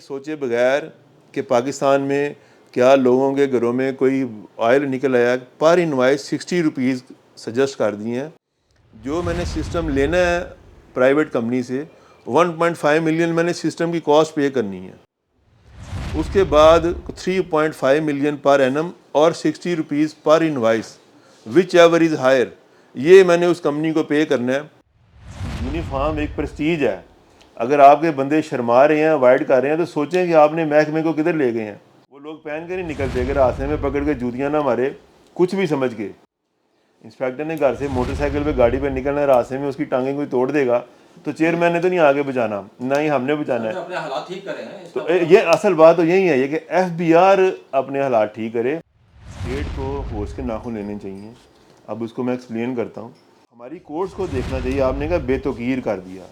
सोचे बगैर कि पाकिस्तान में क्या लोगों के घरों में कोई ऑयल निकल आया, पर इनवाइस 60 रुपीज़ सजेस्ट कर दिए हैं। जो मैंने सिस्टम लेना है प्राइवेट कंपनी से 1.5 मिलियन मैंने सिस्टम की कॉस्ट पे करनी है, उसके बाद 3.5 मिलियन पर एनम और 60 रुपीज़ पर invoice whichever is higher, ये मैंने उस कंपनी को पे करना है। यूनिफॉर्म एक प्रेस्टीज है। अगर आपके बंदे शर्मा रहे हैं, अवॉइड कर रहे हैं, तो सोचें कि आपने महकमे को किधर ले गए हैं। वो लोग पहन के नहीं निकलते, अगर रास्ते में पकड़ के जूतियाँ ना मारे कुछ भी समझ के। इंस्पेक्टर ने घर से मोटरसाइकिल पे गाड़ी पे निकलना है, रास्ते में उसकी टांगें कोई तोड़ देगा तो चेयरमैन ने तो नहीं आगे बचाना, ना ही हमने बचाना है। अपने हालात ठीक करें, तो ये असल बात तो यही है ये कि FBR अपने हालात ठीक करे। स्टेट को होश के नाखून लेने चाहिए। अब उसको मैं एक्सप्लेन करता हूँ। हमारी कोर्ट्स को देखना चाहिए। आपने कहा बेतौकीर कर दिया,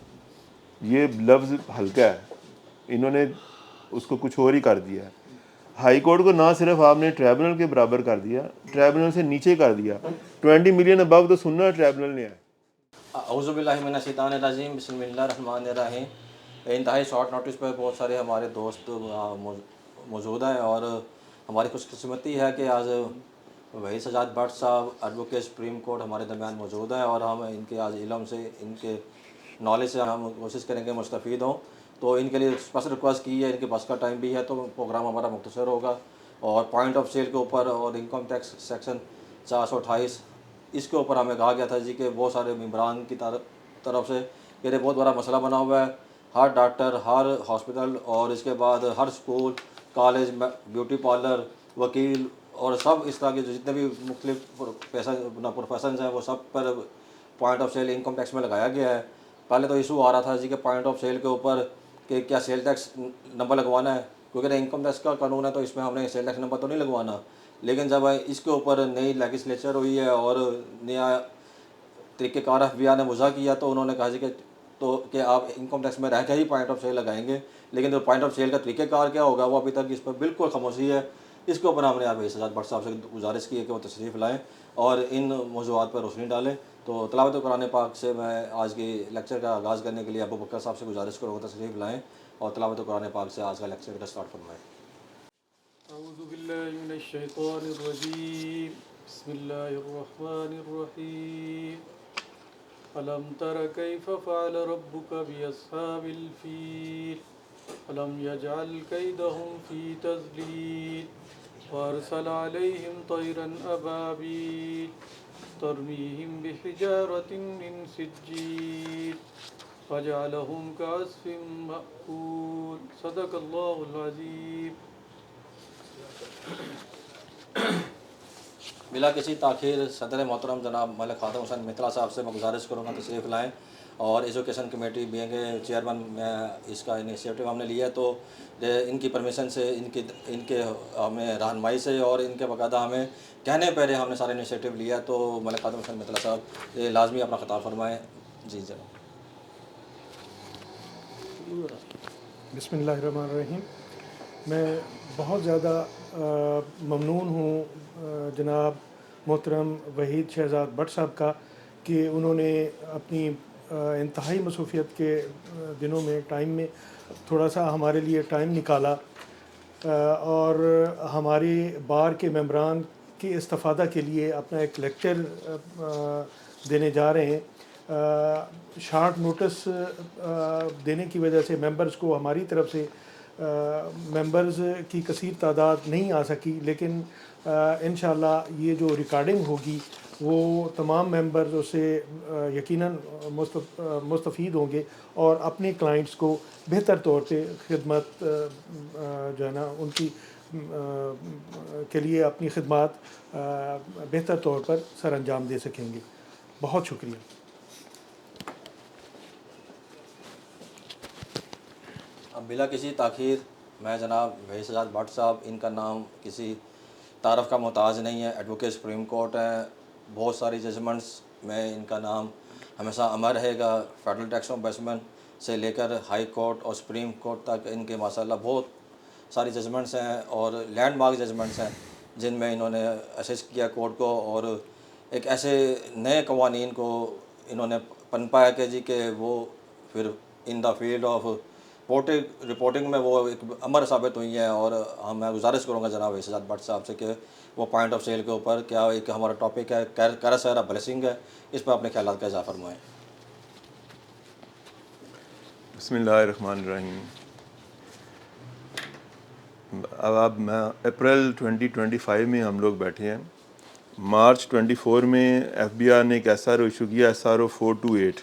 ये लफ्ज़ हल्का है, इन्होंने उसको कुछ और ही कर दिया है। हाई कोर्ट को ना सिर्फ आपने ट्राइब्यूनल के बराबर कर दिया, ट्राइब्यूनल से नीचे कर दिया। 20 मिलियन अबव तो सुनना ट्राइब्यूनल ने है। औज़ुबिल्लाहिमिनश्शैतानिर्रजीम, बिस्मिल्लाहिर्रहमानिर्रहीम। इंतहाई शॉर्ट नोटिस पर बहुत सारे हमारे दोस्त मौजूद हैं और हमारी खुशकिस्मती है कि आज वही सजाद भट्ट साहब एडवोकेट सुप्रीम कोर्ट हमारे दरमियान मौजूद हैं और हम इनके आज इल्म से, इनके नॉलेज से हम कोशिश करेंगे मुस्तफ़ीद हों। तो इनके लिए स्पेशल रिक्वेस्ट की है, इनके पास का टाइम भी है तो प्रोग्राम हमारा मुख्तसर होगा। और पॉइंट ऑफ सेल के ऊपर और इनकम टैक्स सेक्शन 428 इसके ऊपर हमें कहा गया था जी कि बहुत सारे मेम्बरान की तरफ से ये बहुत बड़ा मसला बना हुआ है। हर डॉक्टर, हर हॉस्पिटल और इसके बाद हर स्कूल, कॉलेज, ब्यूटी पार्लर, वकील और सब इस तरह के जितने भी मुख्तलिफ प्रोफेशन हैं वो सब पर point of sale income tax में लगाया गया है। पहले तो इशू आ रहा था जी कि पॉइंट ऑफ सेल के ऊपर कि क्या सेल टैक्स नंबर लगवाना है, क्योंकि इनकम टैक्स का कानून है तो इसमें हमने सेल टैक्स नंबर तो नहीं लगवाना। लेकिन जब इसके ऊपर नई लेजिस्लेचर हुई है और नया तरीक़ेकार FBR ने वज़ा किया तो उन्होंने कहा जी कि आप इनकम टैक्स में रह के ही पॉइंट ऑफ सेल लगाएंगे, लेकिन जो पॉइंट ऑफ सेल का तरीक़ेकार क्या होगा वो अभी तक इस पर बिल्कुल खामोशी है। इसके ऊपर हमने आप सजाद भट्ट साहब से गुजारिश की है कि वो तशरीफ़ लाएँ और इन मौज़ूआत पर रोशनी डालें। तो तिलावत कुरान पाक से मैं आज के लेक्चर का आगाज़ करने के लिए अबू बकर साहब से गुजारिश करूँगा तशरीफ़ लाएँ और तिलावत कुरान पाक से आज का लेक्चर का स्टार्ट फरमाएँ। औज़ुबिल्लाहिमिनश्शैतानिर्रजीम, बिस्मिल्लाहिर्रहमानिर्रहीम। अलम तर कैफ़ फ़अल रब्बुका बिअस्हाबिल फ़ील, अलम यजअल कैदहुम फ़ी तज़लील, वअरसल अलैहिम तयरन अबाबील, तरमीहिम बिहिजारतिन मिन सिज्जील, फजअलहुम कअस्फ़िन मअकूल। सदक़ल्लाहुल अज़ीम। बिला किसी ताख़ीर सदर मोहतरम जनाब मलिक ख़ादम हुसैन मित्रा साहब से मैं गुजारिश करूँगा तशरीफ़ लाएँ और एजुकेशन कमेटी बीएंगे चेयरमैन में इसका इनिशिएटिव हमने लिया है, तो इनकी परमिशन से, इनके हमें रहनुमाई से और इनके बाकायदा हमें कहने पहले हमने सारा इनिशिएटिव लिया, तो मलिक ख़ादम हुसैन मित्रा साहब ये लाजमी अपना ख़िताब फरमाएँ। जी जनाब। बिस्मिल्लाहिर्रहमानिर्रहीम। मैं बहुत ज़्यादा ममनून हूँ जनाब मोहतरम वहीद शहज़ाद भट्ट साहब का कि उन्होंने अपनी इंतहाई मसरूफ़ियत के दिनों में, टाइम में थोड़ा सा हमारे लिए टाइम निकाला और हमारे बार के मेंबरान की इस्तिफ़ादा के लिए अपना एक लेक्चर देने जा रहे हैं। शार्ट नोटिस देने की वजह से मेंबर्स को हमारी तरफ से मेंबर्स की कसीर तादाद नहीं आ सकी, लेकिन इंशाअल्लाह ये जो रिकॉर्डिंग होगी वो तमाम मेंबर्स उससे यकीनन मुस्तफ़ीद होंगे और अपने क्लाइंट्स को बेहतर तौर पे खिदमत जो है ना उनकी के लिए अपनी खिदमत बेहतर तौर पर सर अंजाम दे सकेंगे। बहुत शुक्रिया। अब बिला किसी ताख़ीर मैं जनाब वहीद सजाद भट्ट साहब, इनका नाम किसी तारफ़ का मोहताज नहीं है, एडवोकेट सुप्रीम कोर्ट है, बहुत सारी जजमेंट्स में इनका नाम हमेशा अमर रहेगा। फेडरल टैक्स ऑम्बुड्समैन से लेकर हाई कोर्ट और सुप्रीम कोर्ट तक इनके माशाल्लाह बहुत सारी जजमेंट्स हैं और लैंडमार्क जजमेंट्स हैं जिनमें इन्होंने असिस्ट किया कोर्ट को और एक ऐसे नए कवानीन को इन्होंने पनपाया कि जी कि वो फिर in the field of reporting में वो एक अमर साबित हुई हैं। और मैं गुजारिश करूँगा जनाब वहीद शहजाद भट्ट साहब से कि वो पॉइंट ऑफ सेल के ऊपर क्या एक हमारा टॉपिक है कैरोसेल ब्लेसिंग है, इस पर अपने ख्यालात का इजाफा फरमाएँ। बिस्मिल्लाहिर्रहमानिर्रहीम। अब मैं अप्रैल 2025 में हम लोग बैठे हैं। मार्च 24 में एफबीआर ने एक एसआरओ इशू किया, SRO 428,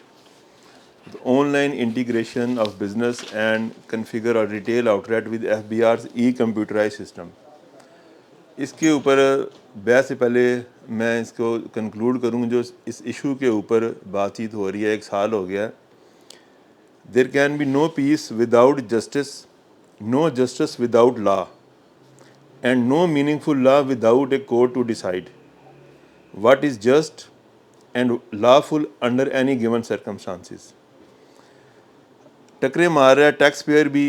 online integration of business and configure और retail outlet with FBR e computerize system. इसके ऊपर बहस से पहले मैं इसको कंक्लूड करूँ, जो इस इशू के ऊपर बातचीत हो रही है, 1 साल हो गया। There can be no peace without justice, no justice without law, and no meaningful law without a court to decide what is just and lawful under any given circumstances। टकरे मार रहा है टैक्स पेयर भी,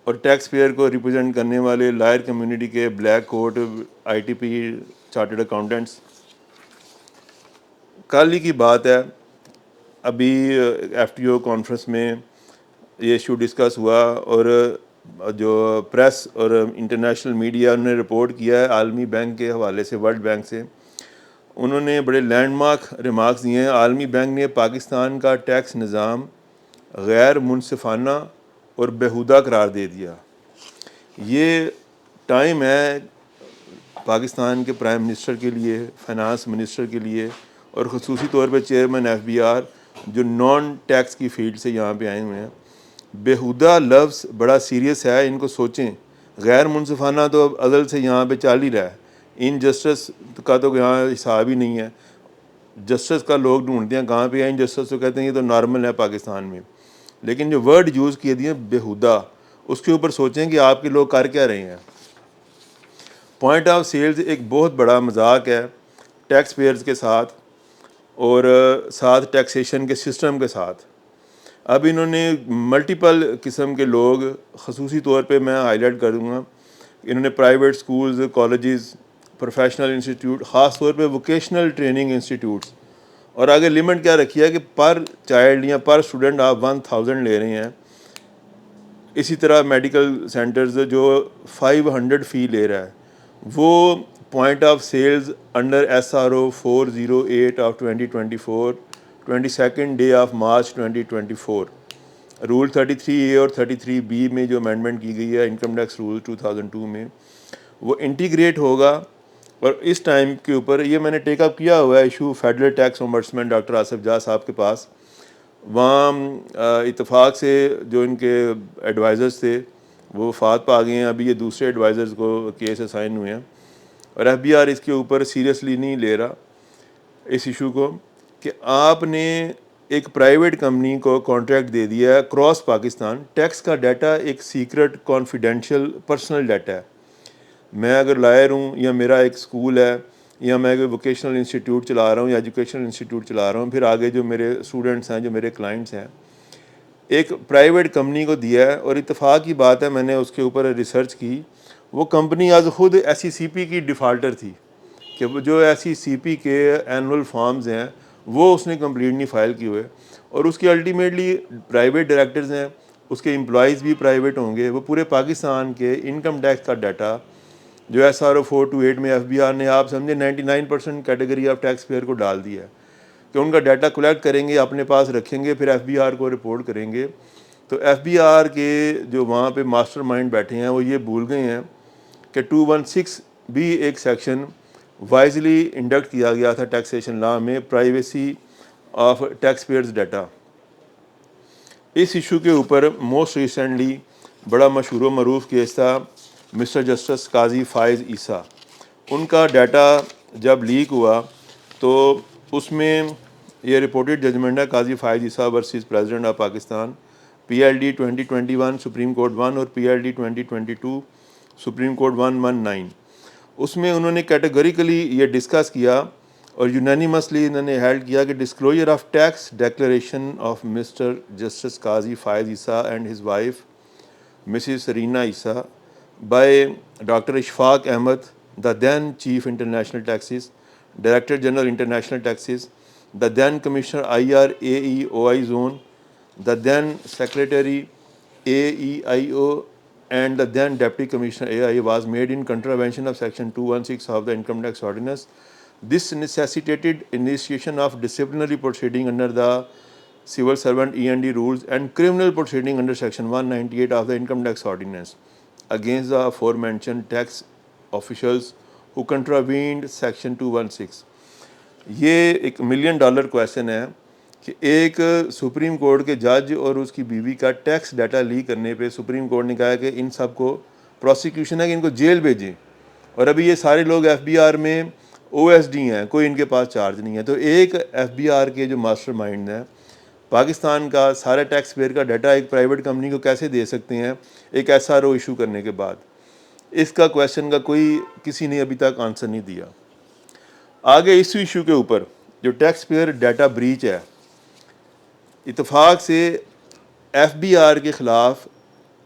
और tax payer को represent करने वाले lawyer community के black coat, ITP, chartered accountants. कल ही की बात है, अभी एफटीओ कॉन्फ्रेंस में ये इशू डिस्कस हुआ, और जो प्रेस और इंटरनेशनल मीडिया ने रिपोर्ट किया है आलमी बैंक के हवाले से, वर्ल्ड बैंक से, उन्होंने बड़े लैंडमार्क रिमार्क्स दिए हैं। आलमी बैंक ने पाकिस्तान का टैक्स निज़ाम गैर मुनसिफाना और बेहुदा करार दे दिया। ये टाइम है पाकिस्तान के प्राइम मिनिस्टर के लिए, फाइनेंस मिनिस्टर के लिए, और ख़ुसूसी तौर पे चेयरमैन एफबीआर जो नॉन टैक्स की फील्ड से यहाँ पे आए हुए हैं। बेहुदा लफ्ज़ बड़ा सीरियस है, इनको सोचें। गैर मुनसिफाना तो अब अज़ल से यहाँ पे चल ही रहा है, इनजस्टिस का तो यहाँ हिसाब ही नहीं है। जस्टिस का लोग ढूंढते हैं कहाँ पे है, इनजस्टिस तो कहते हैं ये तो नॉर्मल है पाकिस्तान में। लेकिन जो वर्ड यूज़ किए दिए बेहुदा, उसके ऊपर सोचें कि आपके लोग कर क्या रहे हैं। पॉइंट ऑफ सेल्स एक बहुत बड़ा मजाक है टैक्स पेयर्स के साथ, और साथ टैक्सेशन के सिस्टम के साथ। अब इन्होंने मल्टीपल किस्म के लोग, ख़ुसूसी तौर पे मैं हाईलाइट करूँगा, इन्होंने private schools, colleges, professional institute, ख़ास तौर पे वोकेशनल ट्रेनिंग इंस्टीट्यूट्स, और आगे लिमिट क्या रखी है कि पर चाइल्ड या पर स्टूडेंट आप 1000 ले रहे हैं। इसी तरह मेडिकल सेंटर्स जो 500 फ़ी ले रहा है, वो point of sales under SRO 408 of 2024, 22 day of March 2024, rule 33A और 33B में जो अमेंडमेंट की गई है इनकम टैक्स रूल 2002 में, वो इंटीग्रेट होगा। और इस टाइम के ऊपर ये मैंने टेकअप किया हुआ है issue federal tax ombudsman doctor Asif Jah sahab के पास। वहाँ इत्तेफाक से जो इनके एडवाइज़र्स थे वो वफ़ात पा गए हैं, अभी ये दूसरे एडवाइज़र्स को केस असाइन हुए हैं, और एफबीआर इसके ऊपर सीरियसली नहीं ले रहा इस इशू को, कि आपने एक प्राइवेट कंपनी को कॉन्ट्रैक्ट दे दिया है क्रॉस पाकिस्तान। टैक्स का डाटा एक सीक्रेट, कॉन्फिडेंशियल, पर्सनल डाटा है। मैं अगर लायर हूँ, या मेरा एक स्कूल है, या मैं अगर वोकेशनल इंस्टीट्यूट चला रहा हूँ या एजुकेशनल इंस्टीट्यूट चला रहा हूँ, फिर आगे जो मेरे स्टूडेंट्स हैं, जो मेरे क्लाइंट्स हैं, एक प्राइवेट कंपनी को दिया है। और इत्तेफाक की बात है, मैंने उसके ऊपर रिसर्च की, वो कंपनी आज ख़ुद SECP की डिफ़ाल्टर थी, कि वो जो SECP के एनुअल फॉर्म्स हैं वो उसने कंप्लीट नहीं फाइल किए हुए, और उसके अल्टीमेटली प्राइवेट डायरेक्टर्स हैं, उसके एम्प्लॉयज़ भी प्राइवेट होंगे। वो पूरे पाकिस्तान के इनकम टैक्स का डाटा जो SRO 428 में एफबीआर ने, आप समझे, 99% कैटेगरी ऑफ टैक्स पेयर को डाल दिया है कि उनका डाटा कलेक्ट करेंगे, अपने पास रखेंगे, फिर एफबीआर को रिपोर्ट करेंगे। तो एफबीआर के जो वहाँ पे मास्टरमाइंड बैठे हैं वो ये भूल गए हैं कि 216 भी एक सेक्शन वाइजली इंडक्ट किया गया था टैक्सेशन लॉ में, privacy of tax payers data. इस इशू के ऊपर मोस्ट रिसेंटली बड़ा मशहूर मरूफ केस था मिस्टर जस्टिस काजी फ़ाइज़ ईसा। उनका डाटा जब लीक हुआ तो उसमें ये रिपोर्टेड जजमेंट है Qazi Faez Isa versus president of Pakistan, PLD 2021 supreme court 1 और PLD 2022 सुप्रीम कोर्ट 119। उसमें उन्होंने कैटेगरिकली ये डिस्कस किया और यूनानिमसली इन्होंने हेल्ड किया कि disclosure of tax declaration of mister justice Qazi Faez Isa and his wife Mrs Reena Isa by Dr. Ishfaq Ahmed, the then Chief International Taxes, Director General International Taxes, the then Commissioner IRAE OI Zone, the then Secretary AEIO and the then Deputy Commissioner AI was made in contravention of Section 216 of the Income Tax Ordinance. This necessitated initiation of disciplinary proceeding under the Civil Servant E&D rules and criminal proceeding under Section 198 of the Income Tax Ordinance against the aforementioned tax officials who contravened Section 216. ये एक $1 million question है कि एक supreme court के जज और उसकी बीवी का टैक्स डाटा लीक करने पे सुप्रीम कोर्ट ने कहा कि इन सब को प्रोसिक्यूशन है कि इनको जेल भेजें, और अभी ये सारे लोग FBI में OSD हैं, कोई इनके पास चार्ज नहीं है। तो एक FBI के जो मास्टरमाइंड हैं पाकिस्तान का सारे टैक्स पेयर का डाटा एक प्राइवेट कंपनी को कैसे दे सकते हैं एक SRO इशू करने के बाद? इसका क्वेश्चन का कोई किसी ने अभी तक आंसर नहीं दिया। आगे इस इशू के ऊपर जो टैक्स पेयर डाटा ब्रीच है, इत्तेफाक से FBI के ख़िलाफ़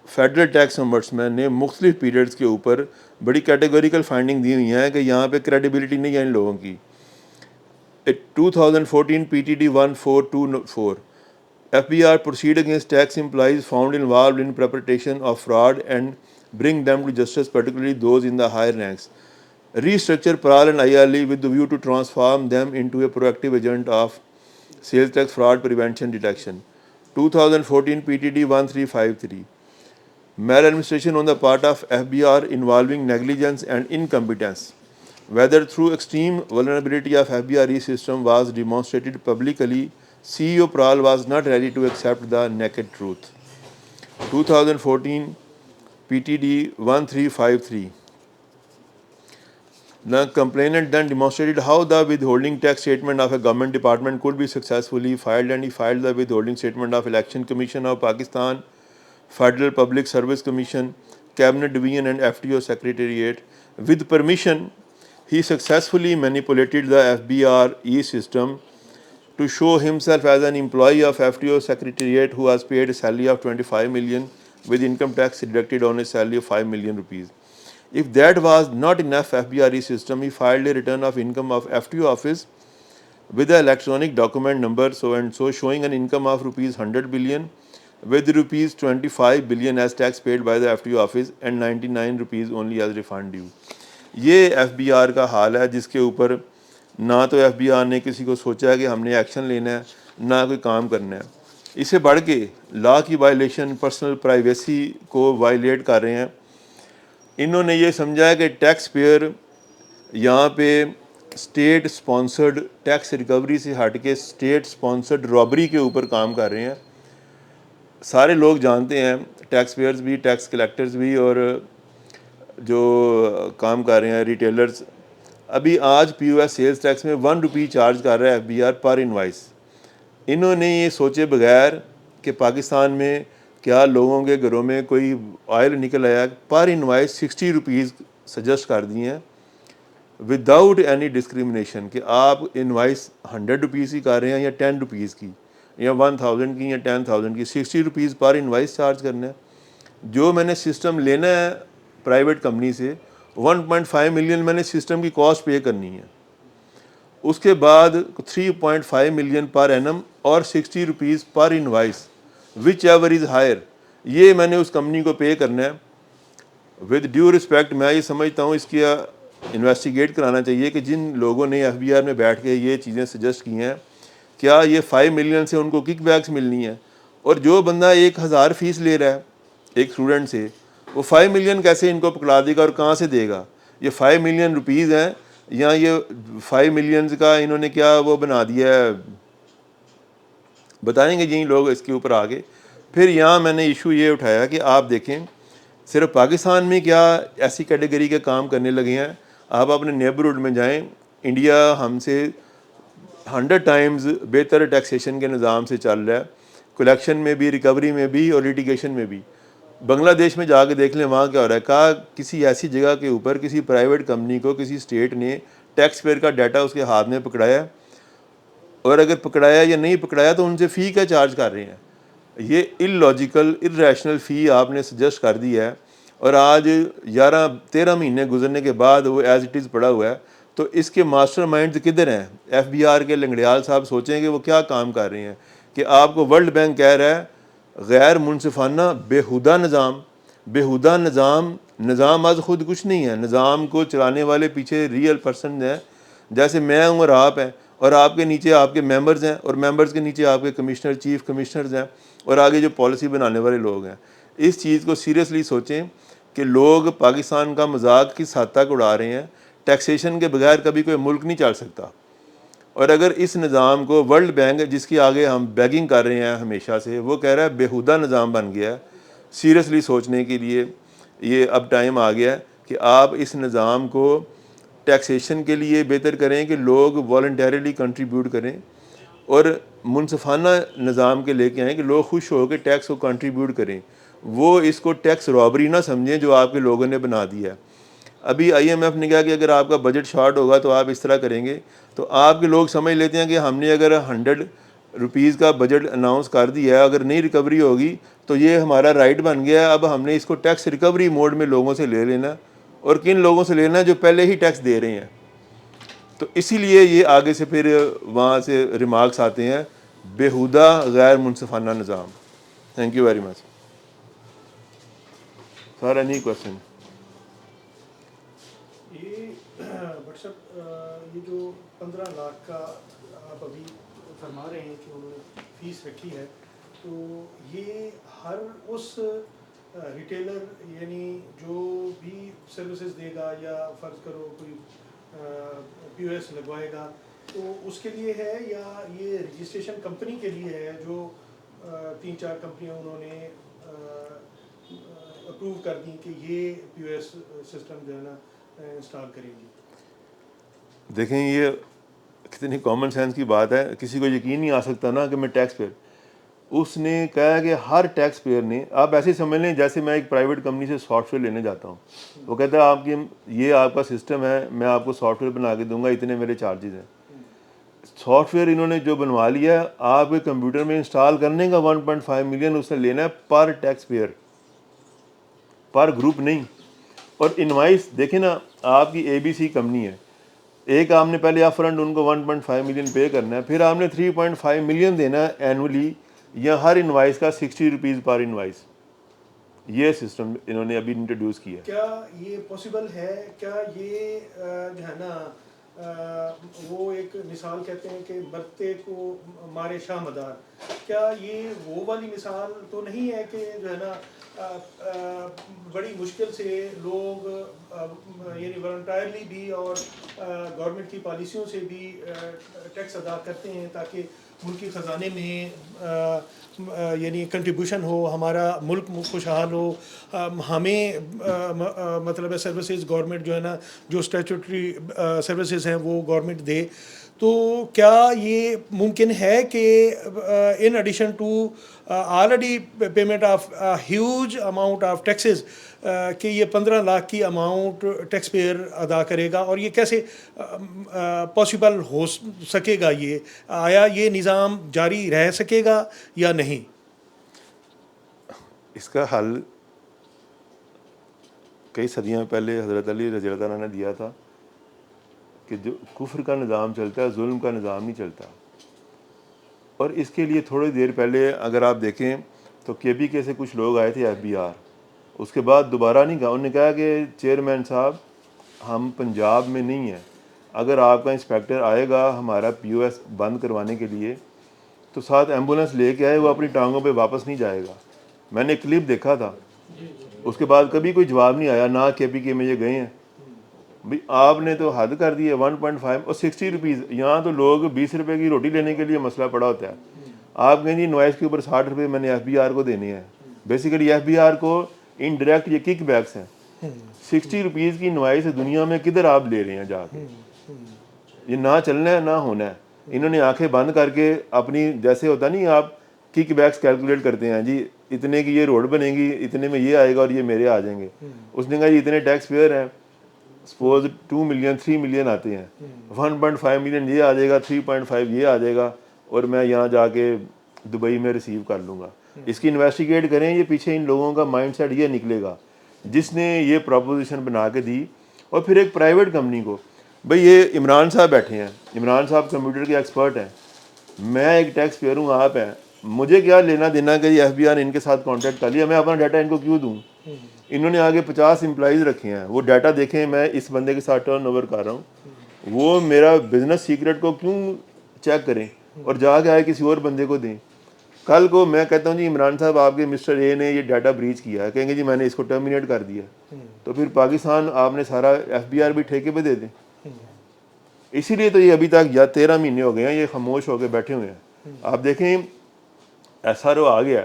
फेडरल टैक्स ओम्बड्समैन ने मुख्तलिफ पीरियड्स के ऊपर बड़ी कैटेगोरिकल फाइंडिंग दी हुई हैं कि यहाँ पे क्रेडिबिलिटी नहीं है इन लोगों की। 2014 PTD 1424 FBI proceed against tax employees found involved in perpetration of fraud and bring them to justice, particularly those in the higher ranks. Restructure PRAL and IRL with the view to transform them into a proactive agent of sales tax fraud prevention detection. 2014 PTD 1353. Maladministration on the part of FBI involving negligence and incompetence, whether through extreme vulnerability of FBI system was demonstrated publicly, CEO PRAL was not ready to accept the naked truth. 2014 PTD 1353. The complainant then demonstrated how the withholding tax statement of a government department could be successfully filed, and he filed the withholding statement of Election Commission of Pakistan, Federal Public Service Commission, Cabinet Division and FTO Secretariat. With permission, he successfully manipulated the FBI e-system to show himself as an employee of FTO Secretariat who was paid a salary of 25 million with income tax deducted on his salary of 5 million rupees. If that was not enough FBI e-system, he filed a return of income of FTO office with the electronic document number so and so showing an income of rupees 100 billion with rupees 25 billion as tax paid by the FTO office and 99 rupees only as refund due. ये FBI का हाल है जिसके ऊपर ना तो FBI ने किसी को सोचा है कि हमने एक्शन लेना है, ना कोई काम करना है। इससे बढ़ के लॉ की वायलेशन, पर्सनल प्राइवेसी को वायलेट कर रहे हैं। इन्होंने ये समझा है कि टैक्स पेयर यहाँ पे स्टेट स्पॉन्सर्ड टैक्स रिकवरी से हट के स्टेट स्पॉन्सर्ड रॉबरी के ऊपर काम कर रहे हैं। सारे लोग जानते हैं, टैक्स पेयर्स भी, टैक्स कलेक्टर्स भी, और जो काम कर रहे हैं रिटेलर्स। अभी आज POS सेल्स टैक्स में 1 रुपी चार्ज कर रहा है FBI पर इनवाइस। इन्होंने ये सोचे बगैर कि पाकिस्तान में क्या लोगों के घरों में कोई ऑयल निकल आया, पर इनवाइस 60 रुपीज़ सजेस्ट कर दिए हैं विदाउट एनी डिस्क्रिमिनेशन कि आप इनवाइस 100 रुपीज़ की कर रहे हैं या 10 रुपीज़ की या 1000 की या 10,000 की, 60 रुपीज़ पर इनवाइस चार्ज करना है। जो मैंने सिस्टम लेना है प्राइवेट कंपनी से 1.5 मिलियन मैंने सिस्टम की कॉस्ट पे करनी है, उसके बाद 3.5 मिलियन पर एनम और 60 रुपीज़ पर invoice whichever is higher, ये मैंने उस कंपनी को पे करना है। विद ड्यू रिस्पेक्ट मैं ये समझता हूँ इसकी इन्वेस्टिगेट कराना चाहिए कि जिन लोगों ने FBI में बैठ के ये चीज़ें सजेस्ट की हैं क्या ये 5 मिलियन से उनको किक बैक्स मिलनी है, और जो बंदा 1000 फ़ीस ले रहा है एक स्टूडेंट से वो 5 मिलियन कैसे इनको पकड़ा देगा और कहाँ से देगा? ये 5 मिलियन रुपीज़ हैं या ये 5 मिलियन का इन्होंने क्या वो बना दिया है, बताएंगे यही लोग इसके ऊपर आगे। फिर यहाँ मैंने इशू ये उठाया कि आप देखें सिर्फ पाकिस्तान में क्या ऐसी कैटेगरी के काम करने लगे हैं, आप अपने नेबरहुड में जाएं, इंडिया हमसे 100 टाइम्स बेहतर टैक्सेशन के निज़ाम से चल रहा है, कलेक्शन में भी, रिकवरी में भी और लिटिगेशन में भी। बांग्लादेश में जाके देख लें वहाँ क्या हो रहा है। कहा किसी ऐसी जगह के ऊपर किसी प्राइवेट कंपनी को किसी स्टेट ने टैक्स पेयर का डाटा उसके हाथ में पकड़ाया, और अगर पकड़ाया या नहीं पकड़ाया तो उनसे फ़ी क्या चार्ज कर रहे हैं। ये इलॉजिकल इरेशनल फ़ी आपने सजेस्ट कर दी है, और आज 11-13 महीने गुजरने के बाद वो एज़ इट इज़ पड़ा हुआ है। तो इसके मास्टरमाइंड्स किधर हैं? FBI के लंगड़ियाल साहब सोचें कि वो क्या काम कर रहे हैं कि आपको वर्ल्ड बैंक कह रहा है गैर मुनसिफाना बेहुदा निज़ाम आज ख़ुद कुछ नहीं है, निज़ाम को चलाने वाले पीछे रियल पर्सन हैं, जैसे मैं हूँ और आप हैं, और आपके नीचे आपके मेंबर्स हैं, और मेंबर्स के नीचे आपके कमिश्नर, चीफ कमिश्नर्स हैं, और आगे जो पॉलिसी बनाने वाले लोग हैं। इस चीज़ को सीरियसली सोचें कि लोग पाकिस्तान का मजाक किस हद तक उड़ा रहे हैं। टैक्सेशन के बगैर कभी कोई मुल्क नहीं चल सकता, और अगर इस निज़ाम को वर्ल्ड बैंक, जिसकी आगे हम बैगिंग कर रहे हैं हमेशा से, वो कह रहा है बेहुदा निज़ाम बन गया है। सीरियसली सोचने के लिए ये अब टाइम आ गया है कि आप इस निज़ाम को टैक्सेशन के लिए बेहतर करें कि लोग वॉलंटरीली कंट्रीब्यूट करें, और मुनसिफाना निज़ाम के लेके आएँ कि लोग खुश हो के टैक्स को कंट्रीब्यूट करें। वो इसको टैक्स रॉबरी ना समझें जो आपके लोगों ने बना दिया है। अभी IMF ने कहा कि अगर आपका बजट शॉर्ट होगा तो आप इस तरह करेंगे, तो आपके लोग समझ लेते हैं कि हमने अगर 100 रुपीज़ का बजट अनाउंस कर दिया है, अगर नहीं रिकवरी होगी तो ये हमारा राइट बन गया है, अब हमने इसको टैक्स रिकवरी मोड में लोगों से ले लेना, और किन लोगों से लेना है जो पहले ही टैक्स दे रहे हैं। तो इसीलिए ये आगे से फिर वहाँ से रिमार्क्स आते हैं, बेहुदा गैर मुनसिफाना निज़ाम। Thank you very much sir. Any question? ये व्हाट्सएप ये जो 15 लाख का आप अभी फरमा रहे हैं कि उन्होंने फीस रखी है, तो ये हर उस रिटेलर यानी जो भी सर्विसेज देगा, या फ़र्ज़ करो कोई POS लगवाएगा तो उसके लिए है, या ये रजिस्ट्रेशन कंपनी के लिए है जो 3-4 कंपनियां उन्होंने अप्रूव कर दी कि ये POS सिस्टम जो है ना इंस्टॉल करेंगी? देखें, ये कितनी कॉमन सेंस की बात है। किसी को यकीन नहीं आ सकता ना कि मैं टैक्स पेयर, उसने कहा कि हर टैक्स पेयर ने, आप ऐसे समझ लें जैसे मैं एक प्राइवेट कंपनी से सॉफ्टवेयर लेने जाता हूँ, वो कहता है आपकी ये आपका सिस्टम है, मैं आपको सॉफ्टवेयर बना के दूंगा, इतने मेरे चार्जेस हैं। सॉफ्टवेयर इन्होंने जो बनवा लिया है आपके कंप्यूटर में इंस्टॉल करने का 1.5 मिलियन उसने लेना है पर टैक्स पेयर, पर ग्रुप नहीं। और इनवाइस देखें ना, आपकी ABC कंपनी है, एक आपने पहले अप फ्रंट उनको 1.5 मिलियन पे करना है, फिर आपने 3.5 मिलियन देना है एनुअली, या हर इनवाइस का 60 रुपीज़ पर इनवाइस। ये सिस्टम इन्होंने अभी इंट्रोड्यूस किया है। क्या ये पॉसिबल है? क्या ये जो है ना वो एक मिसाल कहते हैं कि मरते को मारे शाह मदार, क्या ये वो वाली मिसाल तो नहीं है कि जो है ना बड़ी मुश्किल से लोग यानी वॉलंटरली भी और गवर्नमेंट की पॉलिसियों से भी टैक्स अदा करते हैं ताकि मुल्की ख़जाने में यानी कंट्रीब्यूशन हो, हमारा मुल्क खुशहाल हो, हमें मतलब है सर्विसेज गवर्नमेंट जो है ना, जो स्टैट्यूटरी सर्विसेज हैं वो गवर्नमेंट दे। तो क्या ये मुमकिन है कि in addition to already payment of huge amount of taxes कि ये 15 लाख की अमाउंट टैक्स पेयर अदा करेगा, और ये कैसे पॉसिबल हो सकेगा? ये आया ये निज़ाम जारी रह सकेगा या नहीं? इसका हल कई सदियाँ पहले हज़रत अली रज़ी अल्लाह अन्हु ने दिया था कि जो कुफ्र का निज़ाम चलता है, जुल्म का निज़ाम नहीं चलता। और इसके लिए थोड़ी देर पहले अगर आप देखें तो KPK से कुछ लोग आए थे, FBR, उसके बाद दोबारा नहीं कहा। उन्होंने कहा कि चेयरमैन साहब हम पंजाब में नहीं हैं, अगर आपका इंस्पेक्टर आएगा हमारा POS बंद करवाने के लिए तो साथ एम्बुलेंस लेके आए, वो अपनी टांगों पे वापस नहीं जाएगा। मैंने एक क्लिप देखा था, उसके बाद कभी कोई जवाब नहीं आया, ना KPK में ये गए हैं। भाई आपने तो हद कर दी है 1.5 और 60 रुपीज़। यहाँ तो लोग 20 रुपये की रोटी लेने के लिए मसला पड़ा होता है। आप कहें जी नॉइस के ऊपर 60 रुपये मैंने FBR को देने हैं। बेसिकली FBR को इनडायरेक्ट ये किक बैक्स हैं। 60 रुपीज़ की नॉइस दुनिया में किधर आप ले रहे हैं जाके? ये ना चलना है ना होना है। इन्होंने आंखें बंद करके अपनी, जैसे होता नहीं आप किक बैक्स कैलकुलेट करते हैं, जी इतने की ये रोड बनेगी, इतने में ये आएगा और ये मेरे आ जाएंगे। उसने कहा जी इतने टैक्स पेयर हैं, सपोज 2 मिलियन 3 मिलियन आते हैं, 1.5 मिलियन ये आ जाएगा, 3.5 ये आ जाएगा, और मैं यहाँ जाके दुबई में रिसीव कर लूँगा। इसकी इन्वेस्टिगेट करें, ये पीछे इन लोगों का माइंडसेट ये निकलेगा जिसने ये प्रपोजिशन बना के दी। और फिर एक प्राइवेट कंपनी को, भाई ये इमरान साहब बैठे हैं, इमरान साहब कंप्यूटर के एक्सपर्ट हैं, मैं एक टैक्स पेयर हूँ, आप हैं, मुझे क्या लेना देना कि FBI ने इनके साथ कांटेक्ट कर लिया, मैं अपना डाटा इनको क्यों दूँ। इन्होंने आगे 50 एम्प्लॉइज़ रखे हैं, वो डाटा देखें मैं इस बंदे के साथ टर्न ओवर कर रहा हूँ, वो मेरा बिजनेस सीक्रेट को क्यों चेक करें और जाके आए किसी और बंदे को दें। कल को मैं कहता हूँ जी इमरान साहब आपके मिस्टर ए ने ये डाटा ब्रीच किया है, कहेंगे जी मैंने इसको टर्मिनेट कर दिया, तो फिर पाकिस्तान आपने सारा FBI भी ठेके पे दे दें। इसीलिए तो ये अभी तक या 13 महीने हो गए हैं ये खामोश होकर बैठे हुए हैं। आप देखें SRO आ गया,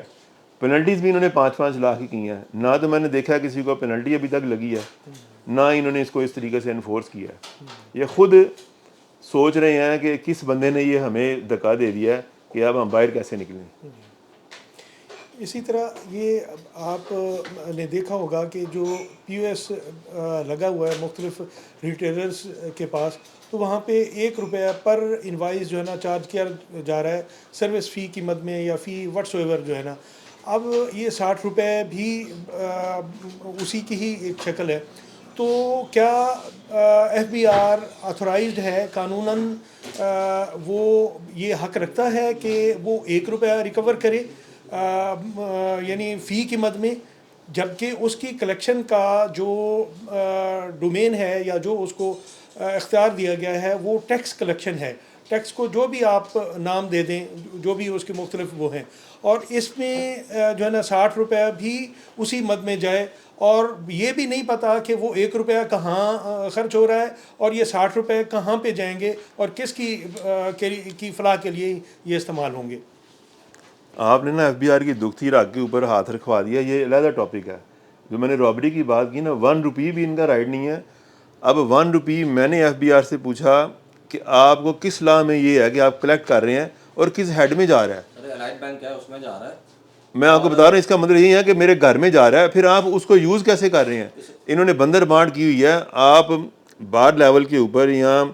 पेनल्टीज़ भी इन्होंने 5-5 लाख ही की हैं, ना तो मैंने देखा किसी को पेनल्टी अभी तक लगी है, ना इन्होंने इसको इस तरीके से इन्फोर्स किया है। ये खुद सोच रहे हैं कि किस बंदे ने ये हमें धक्का दे दिया है कि अब हम बाहर कैसे निकलें। इसी तरह ये आप ने देखा होगा कि जो POS लगा हुआ है मुख्तलिफ रिटेलर्स के पास, तो वहाँ पे 1 रुपया पर इनवाइस जो है ना चार्ज किया जा रहा है सर्विस फ़ी की मद में या फ़ी व्हाट्सएवर जो है ना। अब ये 60 रुपये भी उसी की ही एक शक्ल है। तो क्या FBR ऑथराइज्ड है कानूनन, वो ये हक रखता है कि वो 1 रुपया रिकवर करे यानी फ़ी की मद में, जबकि उसकी कलेक्शन का जो डोमेन है या जो उसको इख्तियार दिया गया है वो टैक्स कलेक्शन है। टैक्स को जो भी आप नाम दे दें, जो भी उसके मुख्तलिफ वो हैं, और इसमें जो है ना 60 रुपया भी उसी मद में जाए, और ये भी नहीं पता कि वो 1 रुपया कहाँ ख़र्च हो रहा है और ये 60 रुपये कहाँ पे जाएंगे और किसकी की फ़लाह के लिए ये इस्तेमाल होंगे। आपने ना FBR की दुखती राग के ऊपर हाथ रखवा दिया, ये अलग टॉपिक है। जो मैंने रॉबरी की बात की ना, 1 रुपये भी इनका राइट नहीं है। अब 1 रुपये मैंने FBR से पूछा कि आपको किस लॉ में ये है कि आप कलेक्ट कर रहे हैं और किस हेड में जा रहा है। अरे अलाइड बैंक है उसमें जा रहा है, मैं आपको बता रहा हूँ इसका मतलब यही है कि मेरे घर में जा रहा है, फिर आप उसको यूज़ कैसे कर रहे हैं। इन्होंने बंदर बांट की हुई है। आप बार लेवल के ऊपर या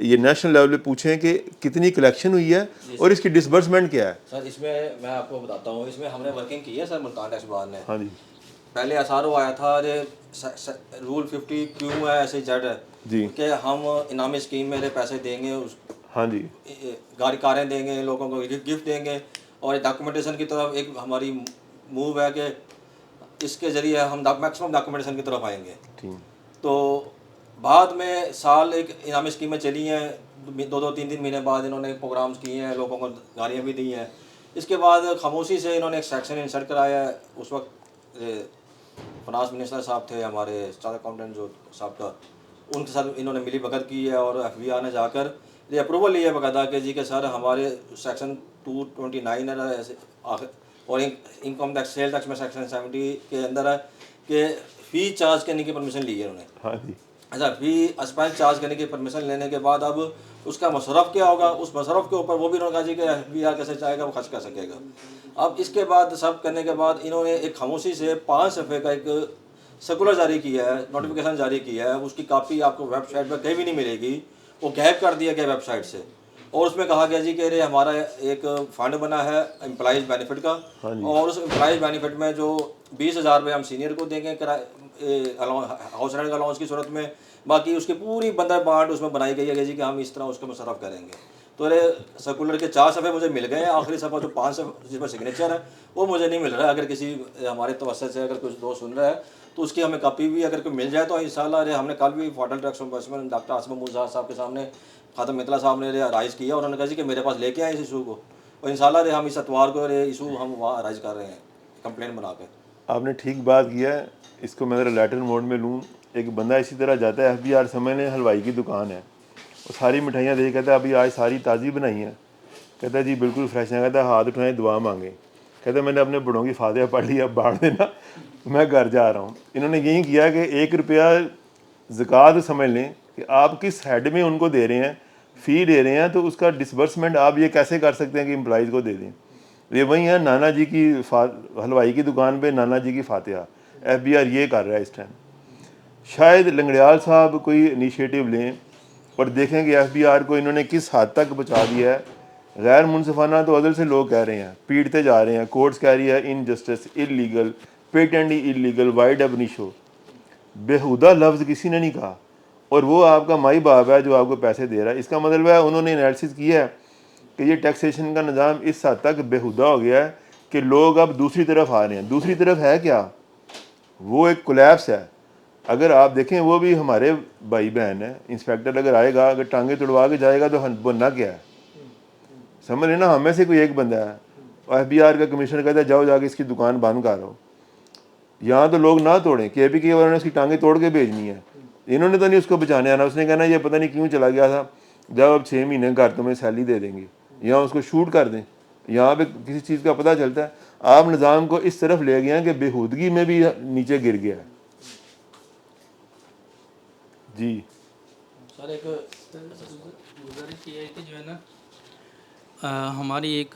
ये नेशनल लेवल पे पूछें कि कितनी कलेक्शन हुई है और इसकी डिसबर्समेंट क्या है। सर इसमें मैं आपको बताता हूँ, इसमें हमने वर्किंग की है सर मुल्तान टैक्स बोर्ड ने। हाँ जी पहले SRO आया था, अरे रूल 50 क्यों है ऐसे जेड है जी कि हम इनामी स्कीम में पैसे देंगे, उस हाँ जी गाड़ी कारें देंगे, लोगों को गिफ्ट देंगे, और डॉक्यूमेंटेशन की तरफ एक हमारी मूव है कि इसके ज़रिए हम मैक्सिमम डॉक्यूमेंटेशन की तरफ आएंगे। ठीक। तो बाद में साल एक इनामी स्कीमें चली हैं, 2-3 महीने बाद इन्होंने प्रोग्राम्स किए हैं, लोगों को गाड़ियाँ भी दी हैं। इसके बाद खामोशी से इन्होंने एक सेक्शन इंसर्ट कराया है। उस वक्त फाइनेंस मिनिस्टर साहब थे हमारे, चार्टर्ड अकाउंटेंट जो साहब का, उनके साथ इन्होंने मिली भगत की है और FBR ने जाकर ये अप्रूवल लिया बकायदा कि जी के सर हमारे सेक्शन 229 है ऐसे और इनकम टैक्स सेल टैक्स में सेक्शन 70 के अंदर है कि फ़ी चार्ज करने की परमिशन ली है उन्होंने। हाँ जी अच्छा, फ़ी एक्सपेंस चार्ज करने की परमिशन लेने के बाद अब उसका मसरफ़ क्या होगा, उस मसरफ़ के ऊपर वो भी उन्होंने कहा जी कि FBR कैसे चाहेगा वो खर्च कर सकेगा। अब इसके बाद सब करने के बाद इन्होंने एक खामोशी से 5 सफ़े का एक सर्कुलर जारी किया है, नोटिफिकेशन जारी किया है। उसकी कापी आपको वेबसाइट पर कहीं भी नहीं मिलेगी, वो गैप कर दिया गया वेबसाइट से। और उसमें कहा गया जी कि अरे हमारा एक फ़ंड बना है एम्प्लॉइज़ बेनिफिट का, और उस एम्प्लॉइज़ बेनिफिट में जो 20,000 रुपये हम सीनियर को देंगे हाउस रेंट अलाउंस की सूरत में, बाकी उसकी पूरी बंदर बांट उसमें बनाई गई है जी कि हम इस तरह उसको मुसरफ़ करेंगे। तो अरे सर्कुलर के 4 सफ़े मुझे मिल गए हैं, आखिरी सफ़ा जो 5 सफ़े जिस पर सिग्नेचर है वो मुझे नहीं मिल रहा है। अगर किसी हमारे तवज्जो से अगर कुछ दोस्त सुन रहा है तो उसकी हमें कॉपी भी अगर कोई मिल जाए तो इंशाल्लाह। अरे हमने कल भी फॉडल टैक्स एम्बेसडर डॉक्टर आसिम मूसा साहब के सामने खातम मितला साहब ने राइज़ किया, और उन्होंने कहा जी कि मेरे पास लेके आए इस इशू को, और इंशाल्लाह रे हम इस अतवार को रे इशू हम वहाँ राइज़ कर रहे हैं कंप्लेन बना के। आपने ठीक बात किया है। इसको मैं ज़रा लैटर मोड में लूँ। एक बंदा इसी तरह जाता है FBR समझने हलवाई की दुकान है, वो सारी मिठाइयाँ दे कहता है अभी आज सारी ताज़ी बनाई हैं, कहता है जी बिल्कुल फ्रेश है, कहता है हाथ उठाएं दुआ मांगे, कहता है मैंने अपने बड़ों की फातिहा पढ़ ली अब बाढ़ देना मैं घर जा रहा हूँ। इन्होंने यही किया कि 1 रुपया ज़कात समझ लें कि आप किस हेड में उनको दे रहे हैं, फ़ी दे रहे हैं, तो उसका डिसबर्समेंट आप ये कैसे कर सकते हैं कि एम्प्लॉइज़ को दे दें। ये वही है नाना जी की हलवाई की दुकान पे नाना जी की फातिहा, FBR ये कर रहा है इस टाइम। शायद लंगड़ियाल साहब कोई इनिशिएटिव लें और देखें कि FBR को इन्होंने किस हद तक बचा दिया है। गैर मुनसिफाना तो अदल से लोग कह रहे हैं, पीटते जा रहे हैं, कोर्ट्स कह रही है injustice, illegal, patently illegal, wide अब निशो, बेहुदा लफ्ज़ किसी ने नहीं कहा, और वो आपका माई बाप है जो आपको पैसे दे रहा है। इसका मतलब है उन्होंने एनालिसिस किया है कि ये टैक्सेशन का निज़ाम इस हद तक बेहुदा हो गया है कि लोग अब दूसरी तरफ आ रहे हैं। दूसरी तरफ है क्या? वो एक कोलैप्स है। अगर आप देखें वो भी हमारे भाई बहन है, इंस्पेक्टर अगर आएगा, अगर टांगे तुड़वा के जाएगा तो बनना क्या है? समझ लेना, हमें से कोई एक बंदा है, FBR का कमिश्नर कहता है जाओ जाके इसकी दुकान बंद करो। यहाँ तो लोग ना तोड़ें, KPK वालों ने उसकी टांगे तोड़ के भेजनी है। इन्होंने तो नहीं उसको बचाने आना, उसने कहना ये पता नहीं क्यों चला गया था, जब अब 6 महीने घर तुम्हें सैलरी दे देंगे, यहाँ उसको शूट कर दें। यहाँ पे किसी चीज़ का पता चलता है। आप निज़ाम को इस तरफ ले गए हैं कि बेहूदगी में भी नीचे गिर गया है। जी सर एक गुजारिश ये है कि जो है ना हमारी एक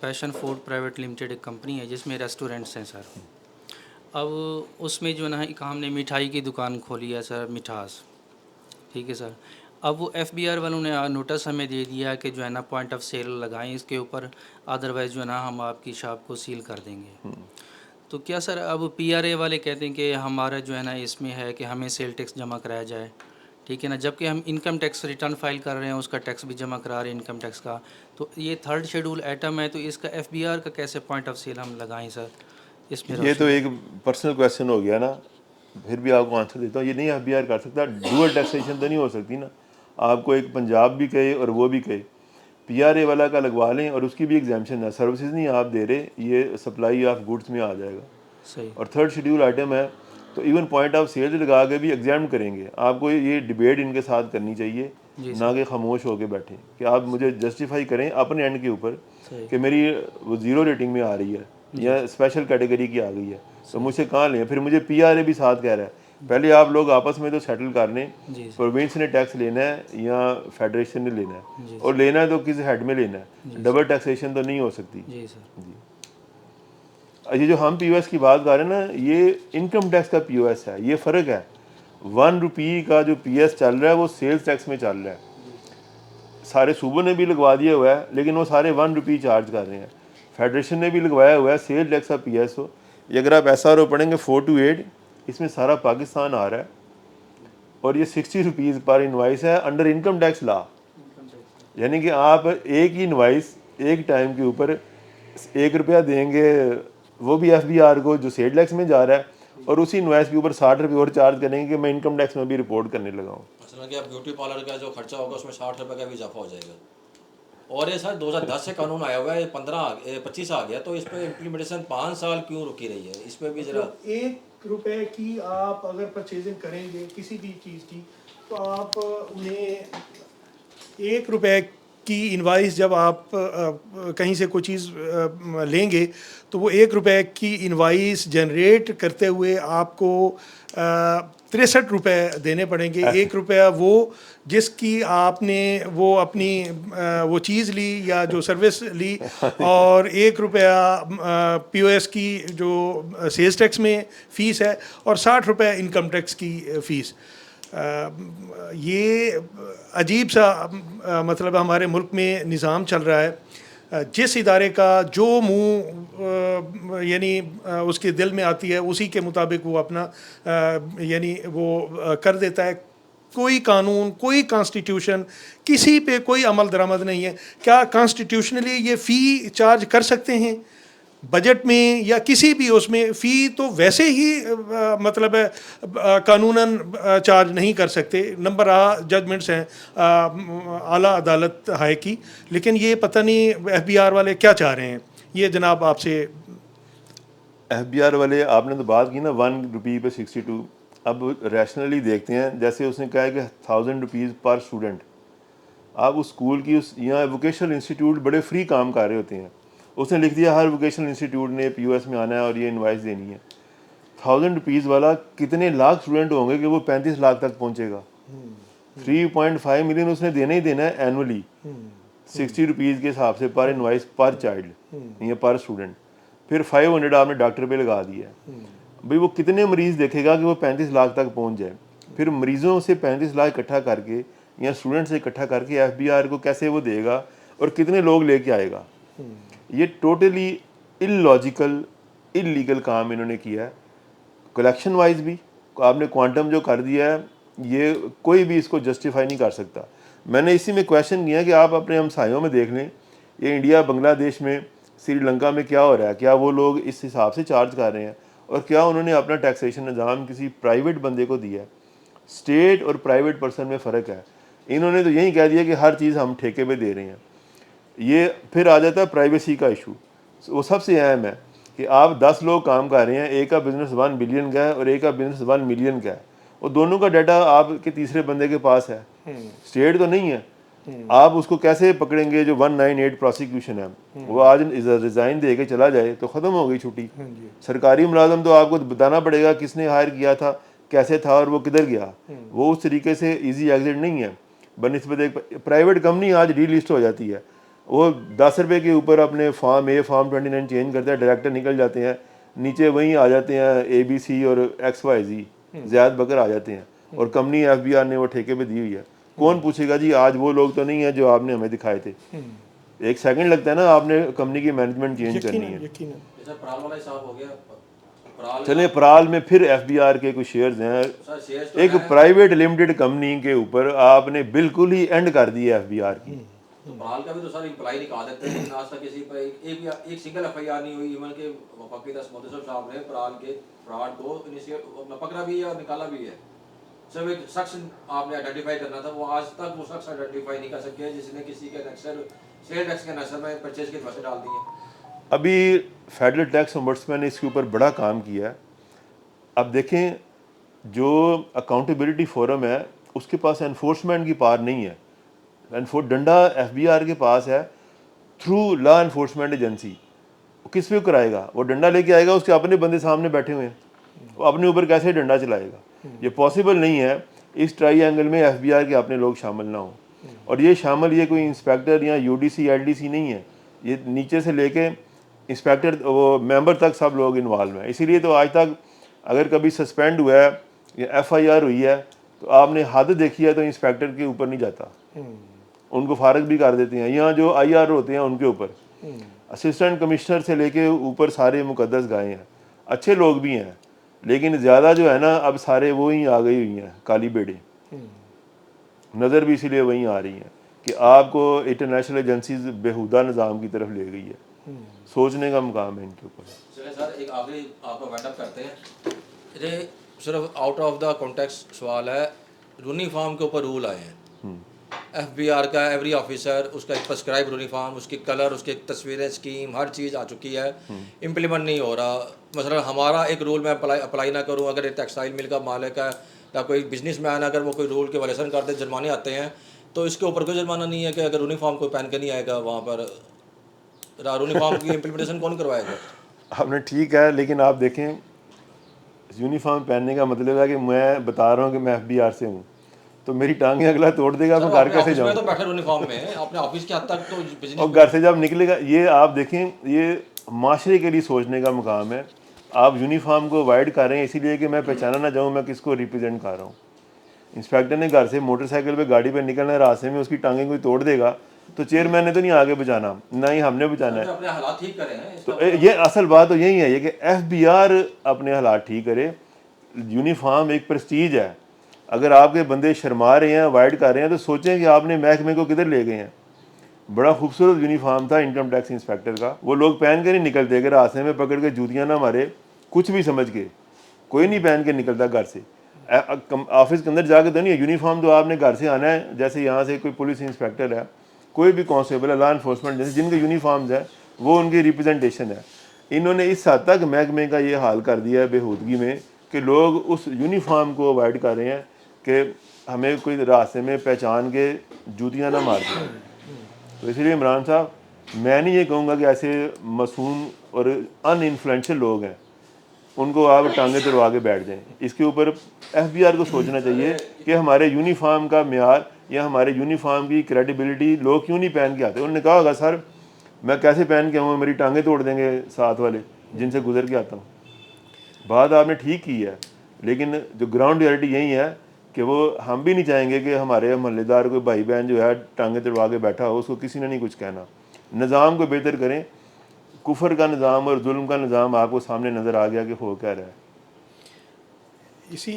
पैशन फूड प्राइवेट लिमिटेड एक कंपनी है जिसमें रेस्टोरेंट्स हैं सर। अब उसमें जो है ना एक हमने मिठाई की दुकान खोली है सर, मिठास, ठीक है सर। अब वो FBR वालों ने नोटिस हमें दे दिया कि जो है ना पॉइंट ऑफ सेल लगाएं इसके ऊपर, अदरवाइज़ जो है ना हम आपकी शॉप को सील कर देंगे। तो क्या सर अब PRA वाले कहते हैं कि हमारा जो है ना इसमें है कि हमें सेल टैक्स जमा कराया जाए, ठीक है ना, जबकि हम इनकम टैक्स रिटर्न फाइल कर रहे हैं, उसका टैक्स भी जमा करा रहे हैं इनकम टैक्स का। तो ये 3rd शेड्यूल आइटम है, तो इसका FBR का कैसे पॉइंट ऑफ सेल हम लगाएं सर इसमें? ये तो एक पर्सनल क्वेश्चन हो गया ना, फिर भी आपको आंसर देता हूँ। ये नहीं FBR कर सकता, डुअल टैक्सेशन तो नहीं हो सकती ना। आपको एक पंजाब भी कहे और वो भी कहे, PRA वाला का लगवा लें और उसकी भी एग्जाम्पशन है, सर्विसेज नहीं आप दे रहे, ये सप्लाई ऑफ गुड्स में आ जाएगा। सही। और 3rd शेड्यूल आइटम है, तो इवन पॉइंट ऑफ सेल लगा के भी एग्जाम करेंगे। आपको ये डिबेट इनके साथ करनी चाहिए, ना कि खामोश होकर बैठे कि आप मुझे जस्टिफाई करें अपने एंड के ऊपर कि मेरी वो 0 रेटिंग में आ रही है या स्पेशल कैटेगरी की आ गई है, तो मुझसे कहाँ लें? फिर मुझे PRA भी साथ कह रहा है। पहले आप लोग आपस में तो सेटल कर लें, प्रोविंस ने टैक्स लेना है या फेडरेशन ने लेना है, और लेना है तो किस हेड में लेना है। डबल टैक्सेशन तो नहीं हो सकती। जी सर। जी, ये जो हम POS की बात कर रहे हैं ना, ये इनकम टैक्स का POS है। ये फ़र्क है, 1 रुपये का जो PS चल रहा है वो सेल्स टैक्स में चल रहा है। सारे सूबों ने भी लगवा दिया हुआ है, लेकिन वो सारे 1 रुपये चार्ज कर रहे हैं। फेडरेशन ने भी लगवाया हुआ है सेल टैक्स का PS हो। ये अगर आप SRO पढ़ेंगे 4 to 8, इसमें सारा पाकिस्तान आ रहा है, और ये 60 रुपीज़ पर इनवाइस है अंडर इनकम टैक्स लॉ। यानी कि आप एक ही इनवाइस एक टाइम के ऊपर 1 रुपया देंगे, वो भी FBR को जो सेल टैक्स में जा रहा है, और उसी इनवाइस के ऊपर 60 रुपये और चार्ज करेंगे कि मैं इनकम टैक्स में भी रिपोर्ट करने लगा हूँ। मसलन कि अब ब्यूटी पार्लर का जो खर्चा होगा उसमें 60 रुपये का भी इजाफा हो जाएगा। और ये सर 2010 से कानून आया हुआ है, 25 आ गया, तो इस पर इम्प्लीमेंटेशन 5 साल क्यों रुकी रही है? इस पर भी ज़रा 1 रुपए की आप अगर परचेजिंग करेंगे किसी भी चीज़ की, तो आप उन्हें 1 रुपए की इनवाइस जब आप कहीं से कोई चीज़ लेंगे, तो वो 1 रुपए की इनवाइस जनरेट करते हुए आपको 63 रुपये देने पड़ेंगे। 1 रुपया वो जिसकी आपने वो अपनी वो चीज़ ली या जो सर्विस ली, और 1 रुपया POS की जो सेल्स टैक्स में फ़ीस है, और 60 रुपये इनकम टैक्स की फ़ीस। ये अजीब सा मतलब हमारे मुल्क में निज़ाम चल रहा है। जिस इदारे का जो मुँह यानी उसके दिल में आती है उसी के मुताबिक वो अपना यानी वो कर देता है। कोई कानून, कोई कॉन्स्टिट्यूशन, किसी पे कोई अमल दरामद नहीं है। क्या कॉन्स्टिट्यूशनली ये फ़ी चार्ज कर सकते हैं? बजट में या किसी भी उसमें फ़ी तो वैसे ही मतलब कानूनन चार्ज नहीं कर सकते। नंबर जजमेंट्स हैं आला अदालत हाई की, लेकिन ये पता नहीं FBR वाले क्या चाह रहे हैं। ये जनाब आपसे FBR वाले, आपने तो बात की ना 1 रुपये पे 62। अब रैशनली देखते हैं, जैसे उसने कहा है कि 1000 रुपीज़ पर स्टूडेंट। आप उस स्कूल की उस यहाँ वोकेशनल इंस्टीट्यूट बड़े फ्री काम कर रहे होते हैं, उसने लिख दिया हर वोकेशनल इंस्टीट्यूट ने POS में आना है और ये इनवाइस देनी है। 1000 रुपीज़ वाला कितने लाख स्टूडेंट होंगे कि वो 35 लाख तक पहुंचेगा। 3.5 मिलियन उसने देना ही देना है एनुअली, 60 रुपीज़ के हिसाब से पर इनवाइस पर चाइल्ड या पर स्टूडेंट। फिर 500 आपने डॉक्टर पे लगा दिया है। भाई वो कितने मरीज़ देखेगा कि वो 35 लाख तक पहुँच जाए? फिर मरीज़ों से 35 लाख इकट्ठा करके या स्टूडेंट से इकट्ठा करके FBR को कैसे वो देगा और कितने लोग लेके आएगा? ये टोटली इलॉजिकल, इलीगल काम इन्होंने किया है। कलेक्शन वाइज भी आपने क्वांटम जो कर दिया है, ये कोई भी इसको जस्टिफाई नहीं कर सकता। मैंने इसी में क्वेश्चन किया कि आप अपने हमसायों में देख लें, ये इंडिया बांग्लादेश में श्रीलंका में क्या हो रहा है, क्या वो लोग इस हिसाब से चार्ज कर रहे हैं और क्या उन्होंने अपना टैक्सेशन निज़ाम किसी प्राइवेट बंदे को दिया है। स्टेट और प्राइवेट पर्सन में फ़र्क है। इन्होंने तो यही कह दिया कि हर चीज़ हम ठेके पे दे रहे हैं। ये फिर आ जाता है प्राइवेसी का इशू। वो सबसे अहम है कि आप 10 लोग काम कर रहे हैं, एक का बिज़नेस 1 बिलियन का है और एक का बिज़नेस 1 मिलियन का है, और दोनों का डाटा आपके तीसरे बंदे के पास है, स्टेट तो नहीं है। आप उसको कैसे पकड़ेंगे? जो 198 प्रोसिक्यूशन है, वो आज रिज़ाइन दे के चला जाए तो ख़त्म हो गई छुट्टी। सरकारी मुलाजम तो आपको बताना पड़ेगा किसने हायर किया था, कैसे था और वो किधर गया। वो उस तरीके से ईजी एग्जिट नहीं है बनिस्बत एक प्राइवेट कंपनी आज डीलिस्ट हो जाती है। वो 10 रुपये के ऊपर अपने फॉर्म फॉर्म 29 चेंज करते हैं, डायरेक्टर निकल जाते हैं, नीचे वहीं आ जाते हैं ABC और XYZ ज़ैद बकर आ जाते हैं, और कंपनी FBR ने वो ठेके पे दी हुई है। कौन पूछेगा जी? आज वो लोग तो नहीं है जो आपने हमें दिखाए थे। एक सेकंड लगता है ना, आपने कंपनी की मैनेजमेंट चेंज करनी है। जैसे पराल वाला हिसाब हो गया, पराल चले पराल में फिर FBR के कुछ शेयर्स हैं। सर शेयर्स तो एक प्राइवेट लिमिटेड कंपनी के ऊपर आपने बिल्कुल ही एंड कर दी है FBR की। तो पराल का भी तो सर इम्प्लाई निकाल देते हैं, आज तक किसी पर एक सिंगल FIR नहीं हुई। इवन के वफाकी मोदी साहब ने पराल के फ्रॉड को इनिशिएट पकड़ा भी है और निकाला भी है। सिर्फ एक शख्स आपने आइडेंटिफाई करना था, वो आज तक वो शख्स आइडेंटिफाई नहीं कर सके जिसने किसी के नक्सर सेल टैक्स के नक्सर में परचेज के पैसे डाल दिए। अभी फेडरल टैक्स ओम्बड्समैन ने इसके ऊपर बड़ा काम किया है। अब देखें, जो अकाउंटेबिलिटी फोरम है उसके पास एनफोर्समेंट की पावर नहीं है। डंडा FBR के पास है थ्रू लॉ एनफोर्समेंट एजेंसी। वो किस पे कराएगा? वो डंडा लेके आएगा, उसके अपने बंदे सामने बैठे हुए हैं, वो अपने ऊपर कैसे डंडा चलाएगा? ये पॉसिबल नहीं है। इस ट्राई एंगल में FBR के अपने लोग शामिल ना हों। और ये शामिल, ये कोई इंस्पेक्टर या UDC LDC नहीं है, ये नीचे से लेके इंस्पेक्टर वो मेंबर तक सब लोग इन्वॉल्व हैं। इसीलिए तो आज तक अगर कभी सस्पेंड हुआ है या FIR हुई है तो आपने हद देखी है तो इंस्पेक्टर के ऊपर नहीं जाता, उनको फारग भी कर देते हैं। यहाँ जो IR होते हैं उनके ऊपर, असिस्टेंट कमिश्नर से लेके ऊपर सारे मुकद्दस गाय हैं, अच्छे लोग भी हैं, लेकिन ज़्यादा जो है ना अब सारे वो ही आ गई हुई हैं, काली बेड़े। नज़र भी इसीलिए वहीं आ रही हैं कि आपको इंटरनेशनल एजेंसीज बेहुदा निज़ाम की तरफ ले गई है। सोचने का मुकाम है इनके ऊपर। चलिए सर, एक आखिरी आपका वाइंड अप करते हैं। ये सिर्फ आउट ऑफ द कॉन्टेक्स्ट सवाल है, यूनिफॉर्म के ऊपर रूल आए हैं। FBR का एवरी ऑफिसर, उसका एक प्रिस्क्राइब यूनिफॉर्म, उसकी कलर, उसकी तस्वीरें, स्कीम, हर चीज़ आ चुकी है। इम्प्लीमेंट नहीं हो रहा। मसलन हमारा एक रूल मैं अप्लाई ना करूँ, अगर टेक्सटाइल मिल का मालिक है या कोई बिजनेसमैन अगर वो कोई रूल के वायलेशन करते जुर्माने आते हैं, तो इसके ऊपर कोई जुर्माना नहीं है कि अगर यूनिफॉर्म कोई पहन के नहीं आएगा वहाँ पर यूनिफॉर्म की इम्प्लीमेंटेशन कौन करवाएगा? आपने ठीक है, लेकिन आप देखें, यूनिफॉर्म पहनने का मतलब है कि मैं बता रहा हूँ कि मैं FBR से हूँ, तो मेरी टांगें अगला तोड़ देगा, मैं घर कैसे जाऊँ? तो बैठे यूनिफॉर्म में अपने ऑफिस के हद तक तो बिजनेस, और घर से जब निकलेगा, ये आप देखें, ये माशरे के लिए सोचने का मुकाम है। आप यूनिफॉर्म को अवॉइड कर रहे हैं इसीलिए कि मैं पहचाना ना जाऊँ मैं किसको रिप्रेजेंट कर रहा हूँ। इंस्पेक्टर ने घर से मोटरसाइकिल पे गाड़ी पे निकलना है, रास्ते में उसकी टांगें कोई तोड़ देगा तो चेयरमैन ने तो नहीं आगे बचाना, ना ही हमने बचाना है। अपने हालात ठीक करें हैं। तो ये असल बात तो यही है, ये कि FBR अपने हालात ठीक करे। यूनिफॉर्म एक प्रेस्टीज है। अगर आपके बंदे शर्मा रहे हैं, अवॉइड कर रहे हैं, तो सोचें कि आपने महकमे को किधर ले गए हैं। बड़ा खूबसूरत यूनिफॉर्म था इनकम टैक्स इंस्पेक्टर का, वो लोग पहन के नहीं निकलते कि रास्ते में पकड़ के जूतियाँ ना मारे, कुछ भी समझ के कोई नहीं पहन के निकलता घर से। ऑफिस के अंदर जाके तो नहीं है। यूनिफॉर्म तो आपने घर से आना है, जैसे यहाँ से कोई पुलिस इंस्पेक्टर है, कोई भी कांस्टेबल है, लॉ इन्फोर्समेंट जैसे जिनके यूनिफॉर्म्स हैं, वो उनकी रिप्रेजेंटेशन है। इन्होंने इस हद तक महकमे का ये हाल कर दिया है बेहूदगी में कि लोग उस यूनिफॉर्म को अवॉइड कर रहे हैं कि हमें कोई रास्ते में पहचान के जूतियाँ ना मार दें। तो इसलिए इमरान साहब, मैं नहीं ये कहूँगा कि ऐसे मासूम और अनइन्फ्लुएंशियल लोग हैं उनको आप टांगे तुड़वा के बैठ जाएं। इसके ऊपर FBR को सोचना चाहिए कि हमारे यूनिफॉर्म का म्यार या हमारे यूनिफॉर्म की क्रेडिबिलिटी लोग क्यों नहीं पहन के आते। उन्होंने कहा होगा सर मैं कैसे पहन के आऊँ, मेरी टांगे तोड़ देंगे साथ वाले जिनसे गुजर के आता हूँ। बात आपने ठीक की है, लेकिन जो ग्राउंड रियलिटी यही है कि वो हम भी नहीं चाहेंगे कि हमारे मोहल्लेदार कोई भाई बहन जो है टांगे तुड़वा के बैठा हो, उसको किसी ने नहीं कुछ कहना। निज़ाम को बेहतर करें। कुफर का निज़ाम और जुल्म का निज़ाम आपको सामने नज़र आ गया कि हो क्या रहा है। इसी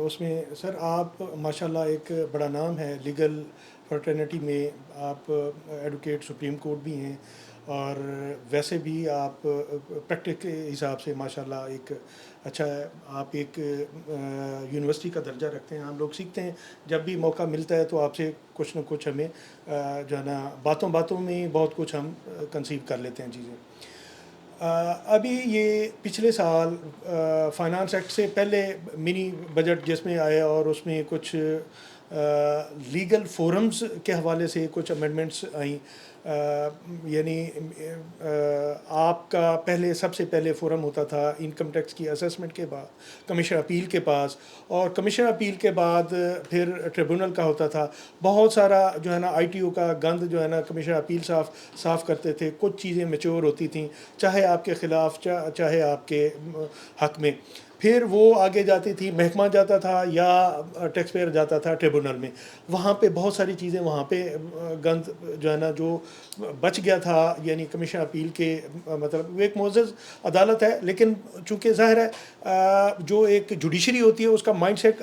उसमें सर आप माशाल्लाह एक बड़ा नाम है लीगल फ्रेटर्निटी में, आप एडवोकेट सुप्रीम कोर्ट भी हैं और वैसे भी आप प्रैक्टिस के हिसाब से माशाल्लाह एक अच्छा है। आप एक यूनिवर्सिटी का दर्जा रखते हैं। हम लोग सीखते हैं, जब भी मौका मिलता है तो आपसे कुछ न कुछ हमें जो है ना बातों बातों में बहुत कुछ हम कंसीव कर लेते हैं चीज़ें। अभी ये पिछले साल फाइनेंस एक्ट से पहले मिनी बजट जिसमें आया और उसमें कुछ लीगल फोरम्स के हवाले से कुछ अमेंडमेंट्स आई। यानी आपका पहले सबसे पहले फोरम होता था इनकम टैक्स की असेसमेंट के बाद कमीशन अपील के पास, और कमीशन अपील के बाद फिर ट्रिब्यूनल का होता था। बहुत सारा जो है ना आईटीओ का गंद जो है ना कमीशन अपील साफ़ करते थे। कुछ चीज़ें मैच्योर होती थीं, चाहे आपके ख़िलाफ़ चाहे आपके हक़ में। फिर वो आगे जाती थी, महकमा जाता था या टैक्स पेयर जाता था ट्रिब्यूनल में। वहाँ पे बहुत सारी चीज़ें, वहाँ पे गंद जो है ना जो बच गया था, यानी कमीशन अपील के मतलब वो एक मोअज़्ज़ज़ अदालत है, लेकिन चूँकि ज़ाहिर है जो एक जुडिशरी होती है उसका माइंडसेट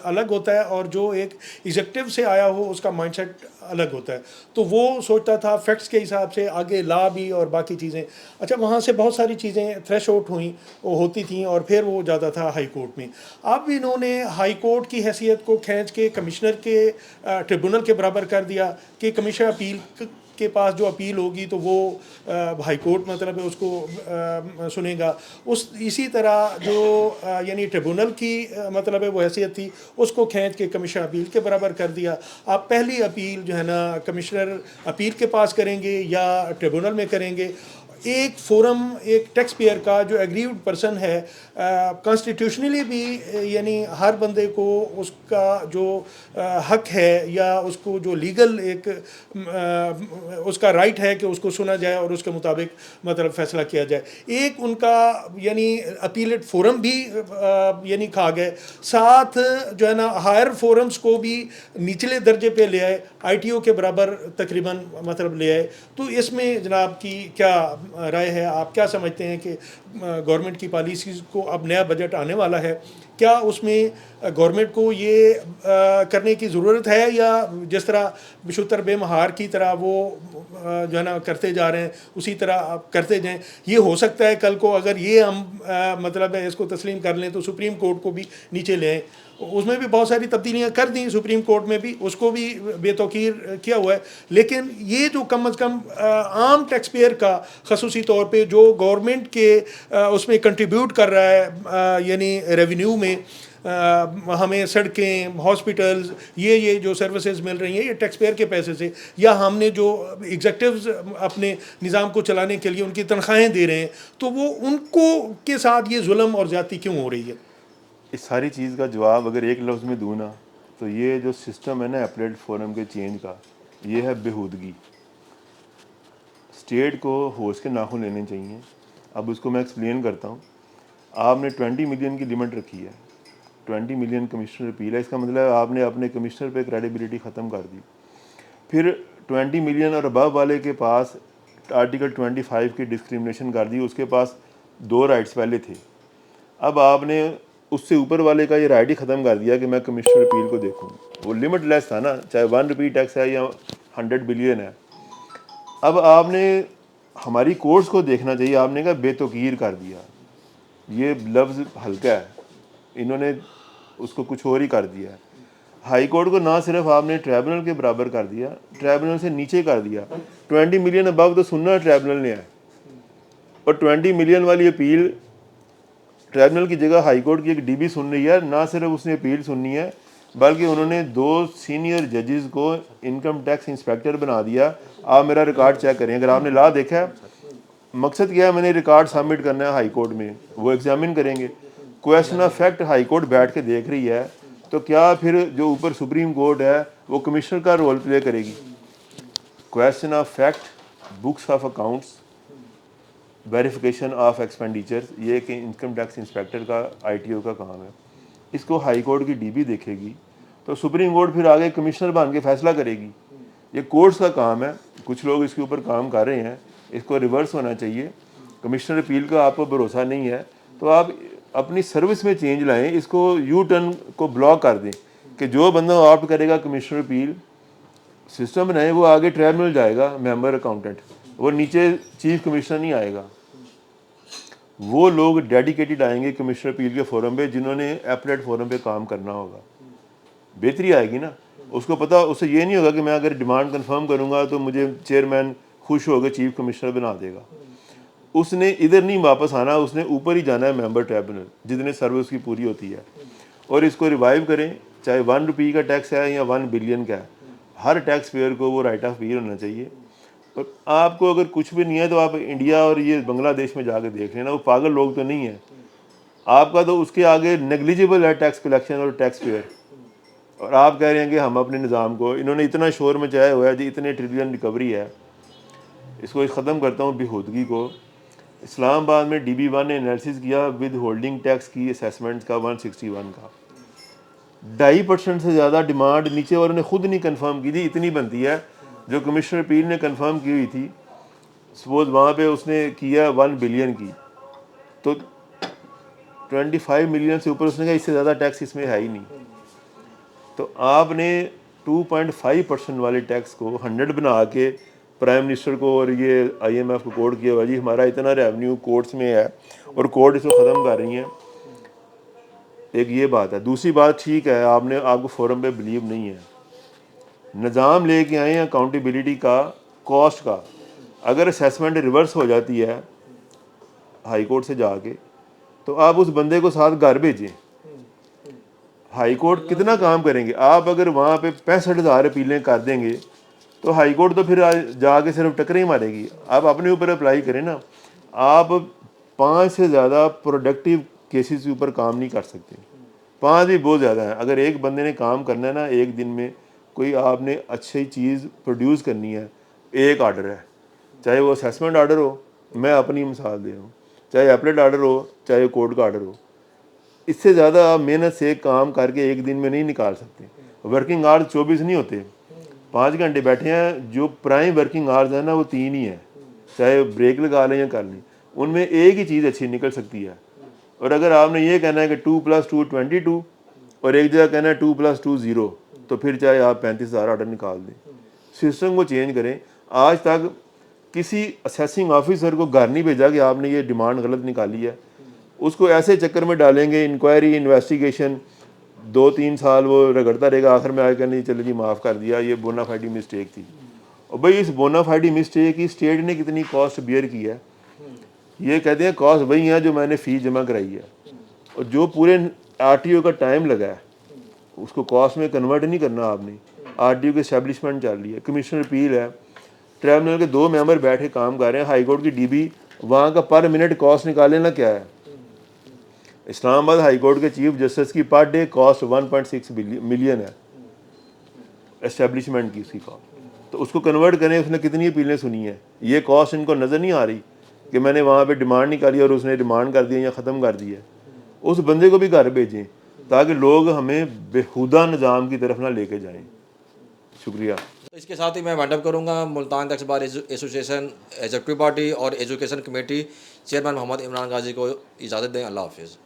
अलग होता है और जो एक एग्जेक्टिव से आया हो उसका माइंडसेट अलग होता है। तो वो सोचता था फैक्ट्स के हिसाब से, आगे लॉ भी और बाकी चीज़ें। अच्छा, वहाँ से बहुत सारी चीज़ें थ्रेश आउट होती थीं और फिर वो जाता था हाई कोर्ट में। अब इन्होंने हाई कोर्ट की हैसियत को खींच के कमिश्नर के ट्रिब्यूनल के बराबर कर दिया कि कमीशन अपील के पास जो अपील होगी तो वो हाई कोर्ट मतलब है उसको सुनेगा। इसी तरह जो यानी ट्रिब्यूनल की मतलब है वो हैसियत थी उसको खींच के कमीशन अपील के बराबर कर दिया। आप पहली अपील जो है ना कमिश्नर अपील के पास करेंगे या ट्रिब्यूनल में करेंगे। एक फोरम एक टैक्स पेयर का जो एग्रीव्ड पर्सन है, कॉन्स्टिट्यूशनली भी यानी हर बंदे को उसका जो हक है या उसको जो लीगल एक उसका राइट है कि उसको सुना जाए और उसके मुताबिक मतलब फ़ैसला किया जाए। एक उनका यानी अपीलेट फोरम भी यानी खा गए, साथ जो है ना हायर फोरम्स को भी निचले दर्जे पे ले आए, आईटीओ के बराबर तकरीबन मतलब ले आए। तो इसमें जनाब की क्या राय है? आप क्या समझते हैं कि गवर्नमेंट की पॉलिसीज़ को अब नया बजट आने वाला है, क्या उसमें गवर्नमेंट को ये करने की ज़रूरत है या जिस तरह बिशुतर बेमहार की तरह वो जो है ना करते जा रहे हैं उसी तरह आप करते जाएं? ये हो सकता है कल को अगर ये हम मतलब है इसको तस्लीम कर लें तो सुप्रीम कोर्ट को भी नीचे ले आएँ। उसमें भी बहुत सारी तब्दीलियाँ कर दी सुप्रीम कोर्ट में भी, उसको भी बेतौकीर किया हुआ है। लेकिन ये जो कम अज़ कम आम टैक्स पेयर का ख़ुसूसी तौर पे जो गवर्नमेंट के उसमें कंट्रीब्यूट कर रहा है यानी रेवेन्यू में, हमें सड़कें, हॉस्पिटल्स, ये जो सर्विसेज मिल रही हैं ये टैक्स पेयर के पैसे से, या हमने जो एग्जेक्टिव्स अपने निज़ाम को चलाने के लिए उनकी तनख्वाहें दे रहे हैं, तो वो उनको के साथ ये जुल्म और ज़्यादती क्यों हो रही है? इस सारी चीज़ का जवाब अगर एक लफ्ज़ में दूँ ना तो ये जो सिस्टम है ना अपीलेट फोरम के चेंज का, ये है बेहूदगी। स्टेट को होश के नाखून लेने चाहिए। अब उसको मैं एक्सप्लेन करता हूँ। आपने 20 मिलियन की लिमिट रखी है, 20 मिलियन कमिश्नर अपील है, इसका मतलब आपने अपने कमिश्नर पे क्रेडिबिलिटी ख़त्म कर दी। फिर 20 मिलियन और अबव वाले के पास आर्टिकल 25 की डिस्क्रिमिनेशन कर दी, उसके पास 2 राइट्स पहले थे। अब आपने उससे ऊपर वाले का ये राइट ही ख़त्म कर दिया कि मैं कमिश्नर अपील को देखूँ। वो लिमिट लेस था ना, चाहे 1 रुपये टैक्स है या 100 बिलियन है। अब आपने हमारी कोर्ट्स को देखना चाहिए, आपने कहा बेतौकीर कर दिया। ये लफ्ज़ हल्का है, इन्होंने उसको कुछ और ही कर दिया है। हाई कोर्ट को ना सिर्फ आपने ट्राइब्यूनल के बराबर कर दिया, ट्राइब्यूनल से नीचे कर दिया। 20 मिलियन अबव तो सुनना ट्राइब्यूनल ने है, और 20 मिलियन वाली अपील ट्राइब्यूनल की जगह हाई कोर्ट की एक डीबी सुन रही है। ना सिर्फ उसने अपील सुननी है बल्कि उन्होंने 2 सीनियर जजेस को इनकम टैक्स इंस्पेक्टर बना दिया। आप मेरा रिकॉर्ड चेक करें, अगर आपने लॉ देखा है, मकसद क्या है, मैंने रिकॉर्ड सबमिट करना है हाई कोर्ट में, वो एग्जामिन करेंगे। Question of fact high court बैठ के देख रही है, तो क्या फिर जो ऊपर सुप्रीम कोर्ट है वो कमिश्नर का रोल प्ले करेगी? Question of fact, books of accounts, verification of expenditures, ये कि इनकम टैक्स इंस्पेक्टर का आईटीओ का काम है। इसको हाई कोर्ट की डीबी देखेगी तो सुप्रीम कोर्ट फिर आगे कमिश्नर बन के फैसला करेगी। ये कोर्ट्स का काम है, कुछ लोग इसके ऊपर काम कर रहे हैं, इसको रिवर्स होना चाहिए। कमिश्नर अपील का आपको भरोसा नहीं है तो आप अपनी सर्विस में चेंज लाएं, इसको यू टर्न को ब्लॉक कर दें कि जो बंदा ऑप्ट करेगा कमिश्नर अपील सिस्टम बनाए, वो आगे ट्राइब्यूनल जाएगा मेंबर अकाउंटेंट, वो नीचे चीफ कमिश्नर नहीं आएगा। वो लोग डेडिकेटेड आएंगे कमिश्नर अपील के फोरम पे जिन्होंने एपलेट फोरम पे काम करना होगा, बेहतरी आएगी ना। उसको पता, उससे ये नहीं होगा कि मैं अगर डिमांड कंफर्म करूंगा तो मुझे चेयरमैन खुश होकर चीफ कमिश्नर बना देगा। उसने इधर नहीं वापस आना, उसने ऊपर ही जाना है मेंबर ट्राइब्यूनल जितने सर्विस की पूरी होती है। और इसको रिवाइव करें, चाहे 1 रुपये का टैक्स है या 1 बिलियन का है, हर टैक्स पेयर को वो राइट ऑफ पे होना चाहिए। और आपको अगर कुछ भी नहीं है तो आप इंडिया और ये बांग्लादेश में जाके देख लेना, वो पागल लोग तो नहीं है। आपका तो उसके आगे नेग्लिजिबल है टैक्स कलेक्शन और टैक्स पेयर, और आप कह रहे हैं कि हम अपने निज़ाम को, इन्होंने इतना शोर मचाया हुआ है जी, इतने ट्रिलियन रिकवरी है। इसको ख़त्म करता हूँ बेहूदगी को। इस्लामाबाद में DB1 ने एनालिसिस किया विद होल्डिंग टैक्स की असेसमेंट का 161 का 2.5% से ज़्यादा डिमांड नीचे वालों ने खुद नहीं कंफर्म की थी, इतनी बनती है जो कमिश्नर अपील ने कंफर्म की हुई थी। सपोज वहाँ पे उसने किया 1 बिलियन की, तो 25 मिलियन से ऊपर उसने कहा इससे ज़्यादा टैक्स इसमें है ही नहीं। तो आपने 2.5% वाले टैक्स को 100 बना के प्राइम मिनिस्टर को और ये IMF को कोड किया हुआ जी हमारा इतना रेवेन्यू कोर्ट्स में है, और कोर्ट इसको ख़त्म कर रही हैं। एक ये बात है। दूसरी बात, ठीक है आपको फोरम पे बिलीव नहीं है, निज़ाम लेके आए हैं अकाउंटेबिलिटी का, कॉस्ट का। अगर असेसमेंट रिवर्स हो जाती है हाई कोर्ट से जाके, तो आप उस बंदे को साथ घर भेजें। हाई कोर्ट कितना काम करेंगे आप? अगर वहाँ पे 65,000 अपीलें कर देंगे तो हाई कोर्ट तो फिर जाके सिर्फ टक्कर ही मारेगी। आप अपने ऊपर अप्लाई करें ना। आप 5 से ज़्यादा प्रोडक्टिव केसेस के ऊपर काम नहीं कर सकते। 5 भी बहुत ज़्यादा है। अगर एक बंदे ने काम करना है ना, एक दिन में कोई आपने अच्छी चीज़ प्रोड्यूस करनी है, एक आर्डर है, चाहे वो असेसमेंट आर्डर हो, मैं अपनी मिसाल दे रहा हूँ, चाहे एपलेट आर्डर हो, चाहे कोर्ट का आर्डर हो, इससे ज़्यादा आप मेहनत से काम करके एक दिन में नहीं निकाल सकते। वर्किंग आवर्स 24 नहीं होते, 5 घंटे बैठे हैं। जो प्राइम वर्किंग आवर्स है ना वो 3 ही है, चाहे ब्रेक लगा लें या कर लें, उनमें एक ही चीज़ अच्छी निकल सकती है। और अगर आपने ये कहना है कि 2 + 2 22 और एक जगह कहना है 2 + 2 0, तो फिर चाहे आप 35,000 ऑर्डर निकाल दें। सिस्टम को चेंज करें। आज तक किसी असेसिंग ऑफिसर को घर नहीं भेजा कि आपने ये डिमांड गलत निकाली है। उसको ऐसे चक्कर में डालेंगे, इंक्वायरी इन्वेस्टिगेशन, 2-3 साल वो रगड़ता रहेगा, आखिर में आकर नहीं चलो जी माफ़ कर दिया, ये बोनाफाइड मिस्टेक थी। और भाई इस बोनाफाइड मिस्टेक की स्टेट ने कितनी कॉस्ट बियर की है? ये कहते हैं कॉस्ट वही है जो मैंने फ़ीस जमा कराई है, और जो पूरे RTO का टाइम लगा है उसको कॉस्ट में कन्वर्ट नहीं करना आपने। RTO की एस्टेब्लिशमेंट चल रही है, कमिश्नर अपील है, ट्राइब्यूनल के 2 मेंबर बैठ के काम कर रहे हैं, हाई कोर्ट की DB, वहाँ का पर मिनट कॉस्ट निकाले ना क्या है। इस्लामाबाद हाई कोर्ट के चीफ जस्टिस की पर डे कॉस्ट 1.6 मिलियन है एस्टेब्लिशमेंट की उसकी कॉस्ट। तो उसको कन्वर्ट करें, उसने कितनी अपीलें सुनी है। ये कॉस्ट इनको नज़र नहीं आ रही कि मैंने वहाँ पे डिमांड निकाली और उसने डिमांड कर दिया या ख़त्म कर दिया। उस बंदे को भी घर भेजें ताकि लोग हमें बेहुदा निज़ाम की तरफ ना लेके जाएं। शुक्रिया। तो इसके साथ ही मैं वाइंड अप करूँगा। Multan tax bar association executive party और education committee chairman Mohammad Imran Ghazi को इजाज़त दें। अल्लाह हाफिज़।